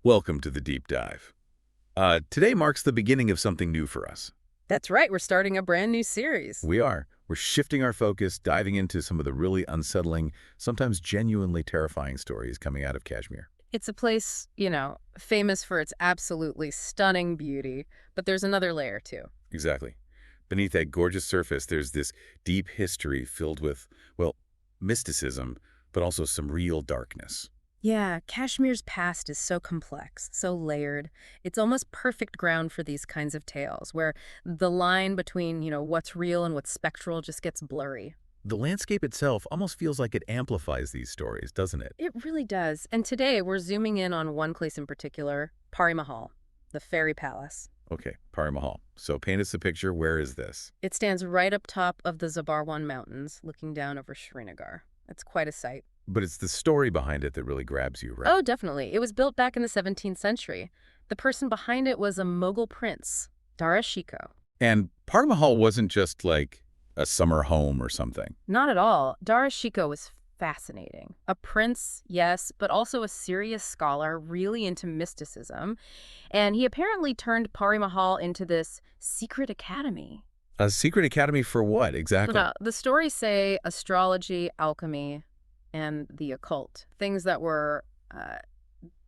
Welcome to the deep dive. Today marks the beginning of something new for us. That's right, we're starting a brand new series. We're shifting our focus, diving into some of the really unsettling, sometimes genuinely terrifying stories coming out of Kashmir. It's a place, famous for its absolutely stunning beauty, but there's another layer too. Exactly. Beneath that gorgeous surface, there's this deep history filled with, well, mysticism, but also some real darkness. Yeah, Kashmir's past is so complex, so layered. It's almost perfect ground for these kinds of tales, where the line between, what's real and what's spectral just gets blurry. The landscape itself almost feels like it amplifies these stories, doesn't it? It really does. And today we're zooming in on one place in particular, Pari Mahal, the fairy palace. Okay, Pari Mahal. So paint us a picture. Where is this? It stands right up top of the Zabarwan Mountains, looking down over Srinagar. It's quite a sight. But it's the story behind it that really grabs you, right? Oh, definitely. It was built back in the 17th century. The person behind it was a Mughal prince, Dara Shikoh. And Pari Mahal wasn't just like a summer home or something. Not at all. Dara Shikoh was fascinating. A prince, yes, but also a serious scholar, really into mysticism. And he apparently turned Pari Mahal into this secret academy. A secret academy for what, exactly? Now, the stories say astrology, alchemy, and the occult. Things that were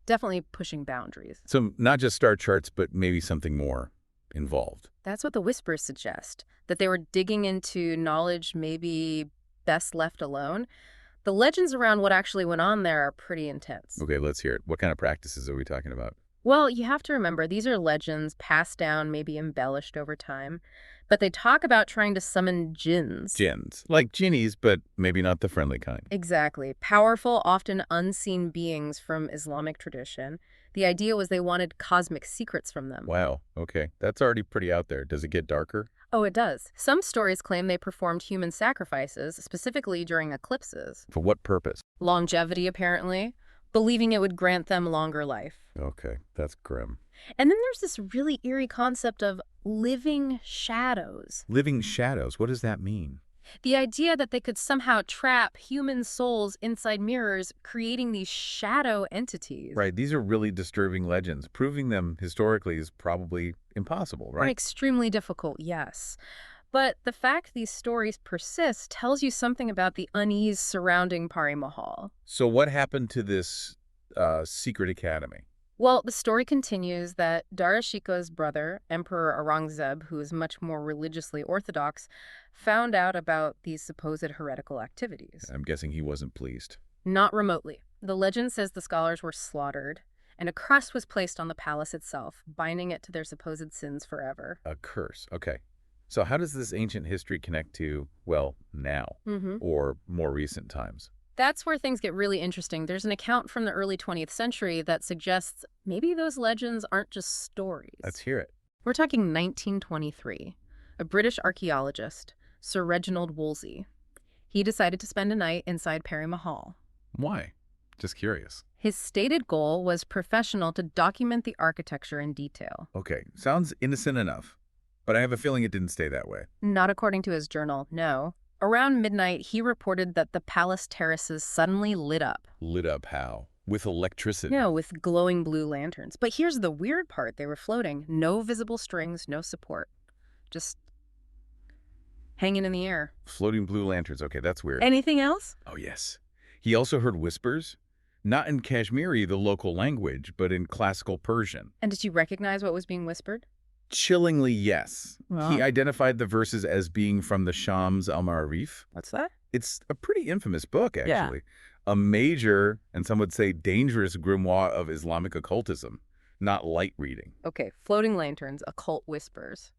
definitely pushing boundaries. So not just star charts, but maybe something more involved. That's what the whispers suggest, that they were digging into knowledge maybe best left alone. The legends around what actually went on there are pretty intense. Okay, let's hear it. What kind of practices are we talking about? Well, you have to remember, these are legends passed down, maybe embellished over time. But they talk about trying to summon jinns. Jinns. Like genies, but maybe not the friendly kind. Exactly. Powerful, often unseen beings from Islamic tradition. The idea was they wanted cosmic secrets from them. Wow, okay. That's already pretty out there. Does it get darker? Oh, it does. Some stories claim they performed human sacrifices, specifically during eclipses. For what purpose? Longevity, apparently, believing it would grant them longer life. Okay, that's grim. And then there's this really eerie concept of living shadows. Living shadows, what does that mean? The idea that they could somehow trap human souls inside mirrors, creating these shadow entities. Right, these are really disturbing legends. Proving them historically is probably impossible, Or right? extremely difficult, yes. But the fact these stories persist tells you something about the unease surrounding Pari Mahal. So what happened to this secret academy? Well, the story continues that Dara Shikoh's brother, Emperor Aurangzeb, who is much more religiously orthodox, found out about these supposed heretical activities. I'm guessing he wasn't pleased. Not remotely. The legend says the scholars were slaughtered, and a curse was placed on the palace itself, binding it to their supposed sins forever. A curse, okay. So how does this ancient history connect to, well, now, or more recent times? That's where things get really interesting. There's an account from the early 20th century that suggests maybe those legends aren't just stories. Let's hear it. We're talking 1923. A British archaeologist, Sir Reginald Wolsey. He decided to spend a night inside Pari Mahal. Why? Just curious. His stated goal was professional to document the architecture in detail. Okay, sounds innocent enough, but I have a feeling it didn't stay that way. Not according to his journal, no. Around midnight, he reported that the palace terraces suddenly lit up. Lit up how? With electricity? No, with glowing blue lanterns. But here's the weird part. They were floating. No visible strings, no support. Just hanging in the air. Floating blue lanterns. Okay, that's weird. Anything else? Oh, yes. He also heard whispers, not in Kashmiri, the local language, but in classical Persian. And did you recognize what was being whispered? Chillingly, yes. Wow. He identified the verses as being from the Shams al-Ma'arif. What's that? It's a pretty infamous book, actually. A major, and some would say dangerous, grimoire of Islamic occultism, not light reading. Okay, floating lanterns, occult whispers.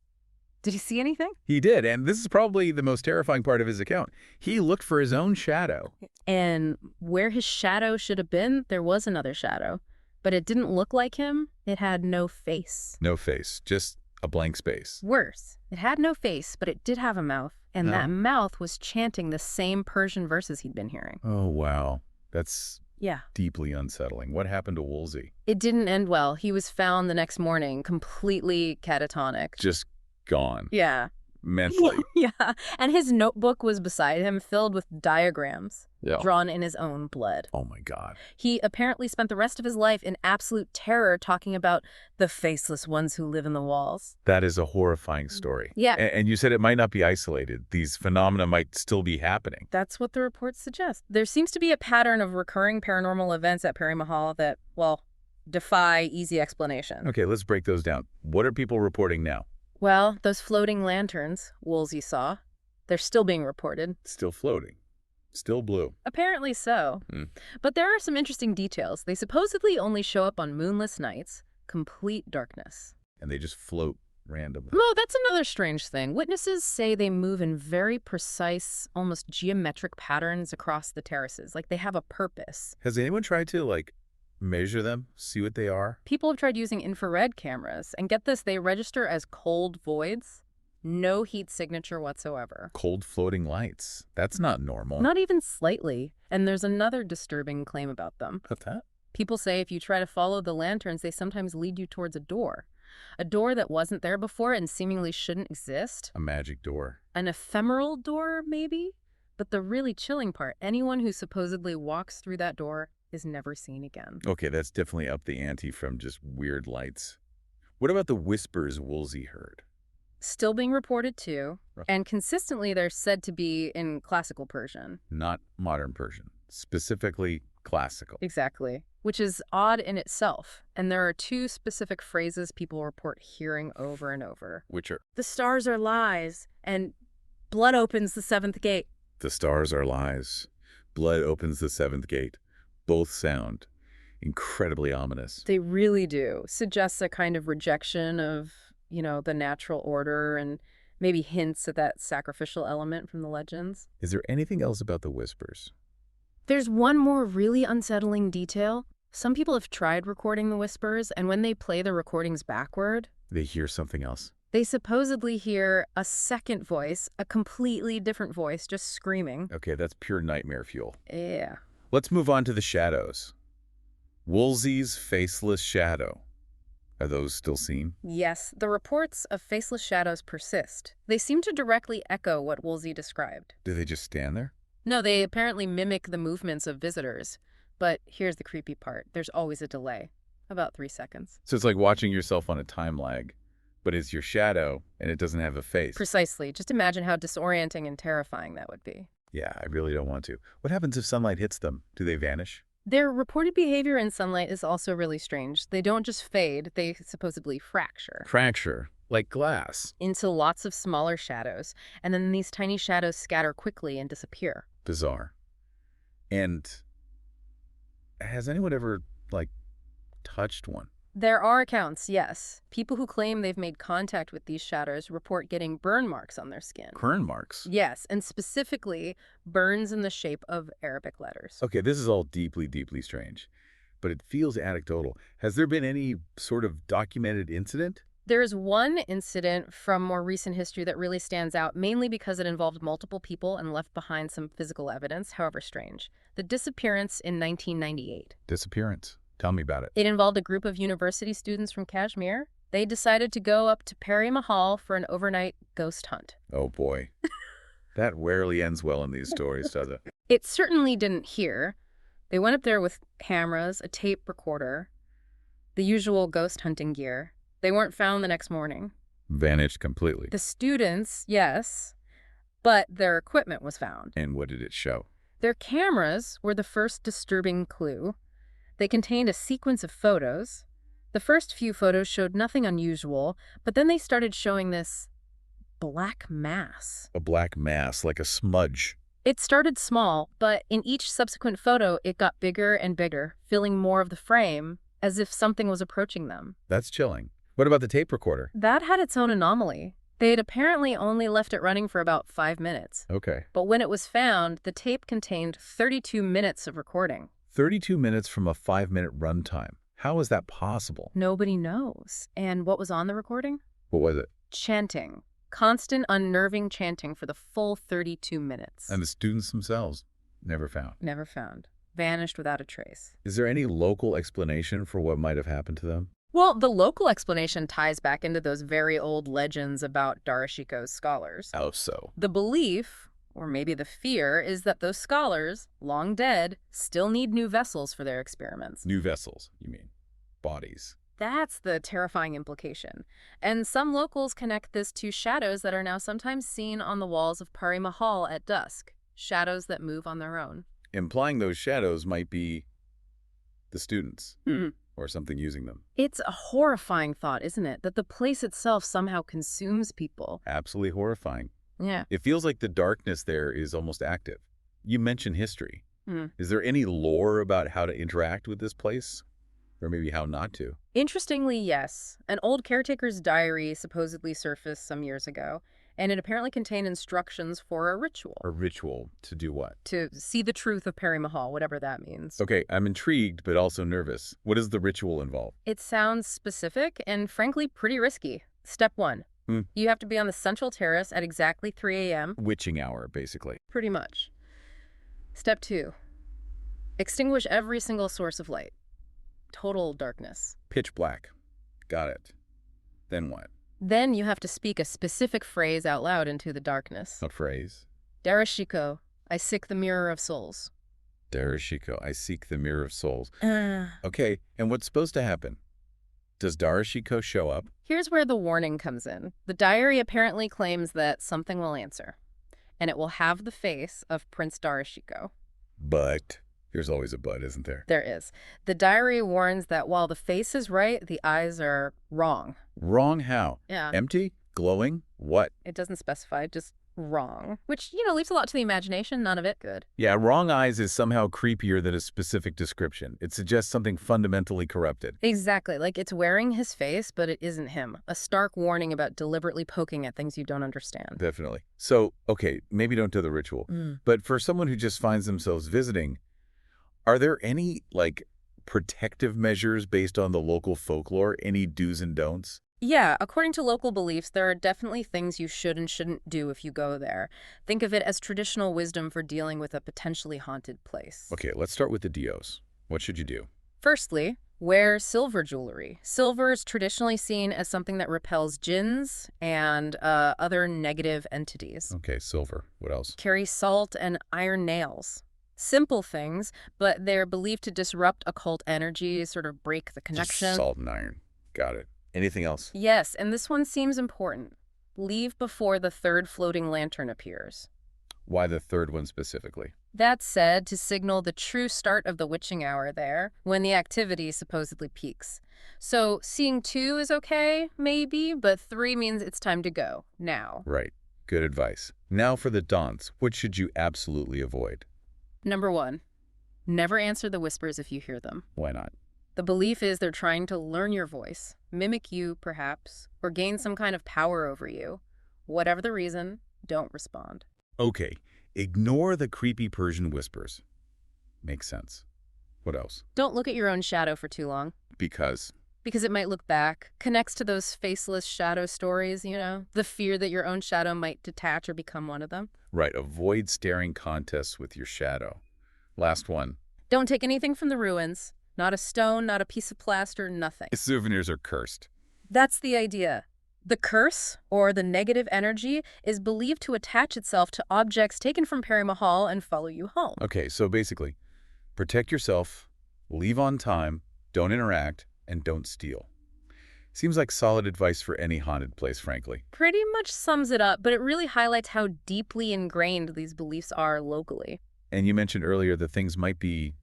Did he see anything? He did, and this is probably the most terrifying part of his account. He looked for his own shadow. And where his shadow should have been, there was another shadow. But it didn't look like him. It had no face. No face, just a blank space. Worse, it had no face, but it did have a mouth. And that mouth was chanting the same Persian verses he'd been hearing. Oh, wow. That's Yeah. deeply unsettling. What happened to Wolsey? It didn't end well. He was found the next morning, completely catatonic. Just gone. Yeah. mentally. Yeah, and his notebook was beside him filled with diagrams Yeah. drawn in his own blood. Oh my God. He apparently spent the rest of his life in absolute terror talking about the faceless ones who live in the walls. That is a horrifying story. Yeah. And you said it might not be isolated. These phenomena might still be happening. That's what the reports suggest. There seems to be a pattern of recurring paranormal events at Pari Mahal that, well, defy easy explanation. Okay, let's break those down. What are people reporting now? Well, those floating lanterns Woolsey saw, they're still being reported. Still floating. Still blue. Apparently so. Hmm. But there are some interesting details. They supposedly only show up on moonless nights, complete darkness. And they just float randomly. No, that's another strange thing. Witnesses say they move in very precise, almost geometric patterns across the terraces, like they have a purpose. Has anyone tried to, measure them, see what they are? People have tried using infrared cameras, and get this, they register as cold voids. No heat signature whatsoever. Cold floating lights. That's not normal. Not even slightly. And there's another disturbing claim about them. What's that? People say if you try to follow the lanterns, they sometimes lead you towards a door. A door that wasn't there before and seemingly shouldn't exist. A magic door. An ephemeral door, maybe? But the really chilling part, anyone who supposedly walks through that door is never seen again. Okay, that's definitely up the ante from just weird lights. What about the whispers Woolsey heard? Still being reported too, Right. and consistently they're said to be in classical Persian. Not modern Persian. Specifically classical. Exactly. Which is odd in itself. And there are two specific phrases people report hearing over and over. Which are, The stars are lies, and blood opens the seventh gate. the stars are lies. Blood opens the seventh gate. Both sound incredibly ominous. They really do. Suggests a kind of rejection of, the natural order and maybe hints at that sacrificial element from the legends. Is there anything else about the whispers? There's one more really unsettling detail. Some people have tried recording the whispers, and when they play the recordings backward, They hear something else. they supposedly hear a second voice, a completely different voice, just screaming. Okay, that's pure nightmare fuel. Yeah. Let's move on to the shadows. Woolsey's faceless shadow. Are those still seen? Yes, the reports of faceless shadows persist. They seem to directly echo what Woolsey described. Do they just stand there? No, they apparently mimic the movements of visitors. But here's the creepy part. There's always a delay. About 3 seconds. So it's like watching yourself on a time lag, but it's your shadow and it doesn't have a face. Precisely. Just imagine how disorienting and terrifying that would be. Yeah, I really don't want to. What happens if sunlight hits them? Do they vanish? Their reported behavior in sunlight is also really strange. They don't just fade, they supposedly fracture Fracture, like glass. into lots of smaller shadows, and then these tiny shadows scatter quickly and disappear. Bizarre. And has anyone ever, touched one? There are accounts, yes. People who claim they've made contact with these shadows report getting burn marks on their skin. Burn marks? Yes, and specifically burns in the shape of Arabic letters. Okay, this is all deeply, deeply strange, but it feels anecdotal. Has there been any sort of documented incident? There is one incident from more recent history that really stands out, mainly because it involved multiple people and left behind some physical evidence, however strange. The disappearance in 1998. Disappearance. Tell me about it. It involved a group of university students from Kashmir. They decided to go up to Pari Mahal for an overnight ghost hunt. Oh, boy. That rarely ends well in these stories, does it? It certainly didn't here. They went up there with cameras, a tape recorder, the usual ghost hunting gear. They weren't found the next morning. Vanished completely. The students, yes, but their equipment was found. And what did it show? Their cameras were the first disturbing clue. They contained a sequence of photos. The first few photos showed nothing unusual, but then they started showing this black mass. A black mass, like a smudge. It started small, but in each subsequent photo, it got bigger and bigger, filling more of the frame, as if something was approaching them. That's chilling. What about the tape recorder? That had its own anomaly. They had apparently only left it running for about 5 minutes. Okay. But when it was found, the tape contained 32 minutes of recording. 32 minutes from a 5-minute runtime. How is that possible? Nobody knows. And what was on the recording? What was it? Chanting. Constant, unnerving chanting for the full 32 minutes. And the students themselves? Never found. Never found. Vanished without a trace. Is there any local explanation for what might have happened to them? Well, the local explanation ties back into those very old legends about Darashiko's scholars. How so? The belief, or maybe the fear, is that those scholars, long dead, still need new vessels for their experiments. New vessels, you mean? Bodies. That's the terrifying implication. And some locals connect this to shadows that are now sometimes seen on the walls of Pari Mahal at dusk, shadows that move on their own. Implying those shadows might be the students Mhm. or something using them. It's a horrifying thought, isn't it? That the place itself somehow consumes people. Absolutely horrifying. Yeah. It feels like the darkness there is almost active. You mentioned history. Mm. Is there any lore about how to interact with this place? Or maybe how not to? Interestingly, yes. An old caretaker's diary supposedly surfaced some years ago, and it apparently contained instructions for a ritual. A ritual to do what? To see the truth of Pari Mahal, whatever that means. Okay, I'm intrigued, but also nervous. What does the ritual involve? It sounds specific and frankly pretty risky. Step 1. Hmm. You have to be on the central terrace at exactly 3 a.m. Witching hour, basically. Pretty much. Step 2. Extinguish every single source of light. Total darkness. Pitch black. Got it. Then what? Then you have to speak a specific phrase out loud into the darkness. What phrase? Darashiko, I seek the mirror of souls. Darashiko, I seek the mirror of souls. Okay, and what's supposed to happen? Does Darashiko show up? Here's where the warning comes in. The diary apparently claims that something will answer, and it will have the face of Prince Darashiko. But there's always a but, isn't there? There is. The diary warns that while the face is right, the eyes are wrong. Wrong how? Yeah. Empty? Glowing? What? It doesn't specify, just wrong. Which, leaves a lot to the imagination, none of it good. Yeah, wrong eyes is somehow creepier than a specific description. It suggests something fundamentally corrupted. Exactly. Like it's wearing his face, but it isn't him. A stark warning about deliberately poking at things you don't understand. Definitely. So, okay, maybe don't do the ritual. But for someone who just finds themselves visiting, are there any, protective measures based on the local folklore? Any do's and don'ts? Yeah, according to local beliefs, there are definitely things you should and shouldn't do if you go there. Think of it as traditional wisdom for dealing with a potentially haunted place. Okay, let's start with the DOs. What should you do? Firstly, wear silver jewelry. Silver is traditionally seen as something that repels jinns and other negative entities. Okay, silver. What else? Carry salt and iron nails. Simple things, but they're believed to disrupt occult energy, sort of break the connection. Just salt and iron. Got it. Anything else? Yes, and this one seems important. Leave before the third floating lantern appears. Why the third one specifically? That's said to signal the true start of the witching hour there, when the activity supposedly peaks. So seeing 2 is okay, maybe, but 3 means it's time to go, now. Right. Good advice. Now for the don'ts. What should you absolutely avoid? Number 1, never answer the whispers if you hear them. Why not? The belief is they're trying to learn your voice, mimic you, perhaps, or gain some kind of power over you. Whatever the reason, don't respond. Okay. Ignore the creepy Persian whispers. Makes sense. What else? Don't look at your own shadow for too long. Because Because it might look back, connects to those faceless shadow stories, the fear that your own shadow might detach or become one of them. Right, avoid staring contests with your shadow. Last one. Don't take anything from the ruins. Not a stone, not a piece of plaster, nothing. Souvenirs are cursed. That's the idea. The curse, or the negative energy, is believed to attach itself to objects taken from Pari Mahal and follow you home. Okay, so basically, protect yourself, leave on time, don't interact, and don't steal. Seems like solid advice for any haunted place, frankly. Pretty much sums it up, but it really highlights how deeply ingrained these beliefs are locally. And you mentioned earlier that things might be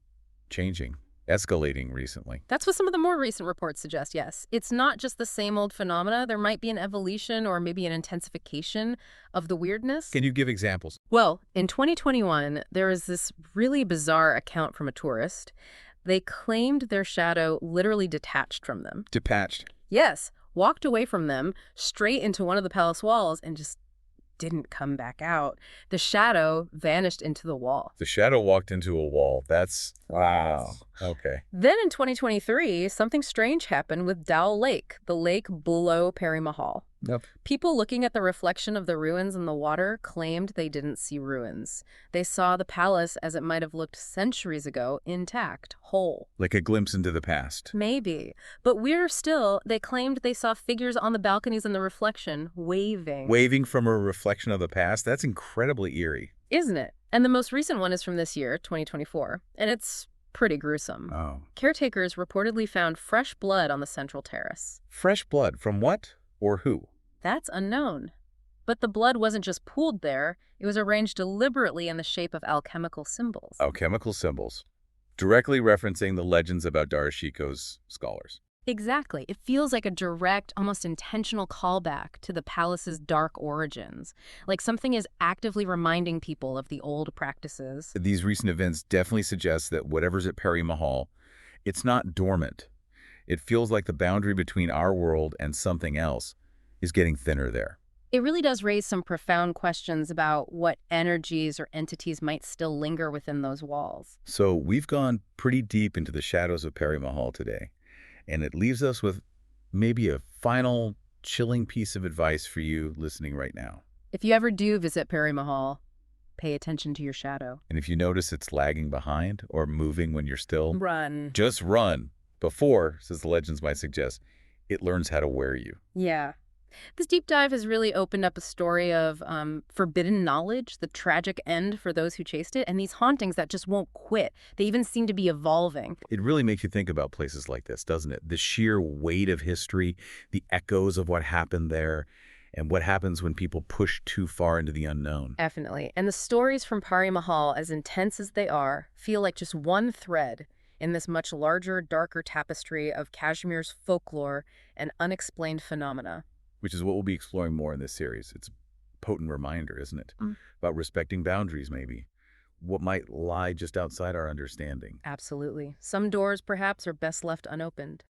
changing, escalating recently. That's what some of the more recent reports suggest, yes. It's not just the same old phenomena. There might be an evolution or maybe an intensification of the weirdness. Can you give examples? Well, in 2021, there was this really bizarre account from a tourist. They claimed their shadow literally detached from them. Detached. Yes, walked away from them straight into one of the palace walls and just didn't come back out. The shadow vanished into the wall. The shadow walked into a wall. That's... wow. Okay. Then in 2023, something strange happened with Dal Lake, the lake below Pari Mahal. Yep. People looking at the reflection of the ruins in the water claimed they didn't see ruins. They saw the palace as it might have looked centuries ago, intact, whole. Like a glimpse into the past. Maybe. But weirder still, they claimed they saw figures on the balconies in the reflection, waving. Waving from a reflection of the past? That's incredibly eerie. Isn't it? And the most recent one is from this year, 2024, and it's pretty gruesome. Oh. Caretakers reportedly found fresh blood on the central terrace. Fresh blood from what or who? That's unknown. But the blood wasn't just pooled there, it was arranged deliberately in the shape of alchemical symbols. Alchemical symbols. Directly referencing the legends about Darashiko's scholars. Exactly. It feels like a direct, almost intentional callback to the palace's dark origins. Like something is actively reminding people of the old practices. These recent events definitely suggest that whatever's at Pari Mahal, it's not dormant. It feels like the boundary between our world and something else is getting thinner there. It really does raise some profound questions about what energies or entities might still linger within those walls. So we've gone pretty deep into the shadows of Pari Mahal today, and it leaves us with maybe a final chilling piece of advice for you listening right now. If you ever do visit Pari Mahal, pay attention to your shadow. And if you notice it's lagging behind or moving when you're still, Run. just run. Before, as the legends might suggest, it learns how to wear you. Yeah. This deep dive has really opened up a story of forbidden knowledge, the tragic end for those who chased it, and these hauntings that just won't quit. They even seem to be evolving. It really makes you think about places like this, doesn't it? The sheer weight of history, the echoes of what happened there, and what happens when people push too far into the unknown. Definitely. And the stories from Pari Mahal, as intense as they are, feel like just one thread in this much larger, darker tapestry of Kashmir's folklore and unexplained phenomena. Which is what we'll be exploring more in this series. It's a potent reminder, isn't it? Mm. About respecting boundaries, maybe. What might lie just outside our understanding. Absolutely. Some doors, perhaps, are best left unopened.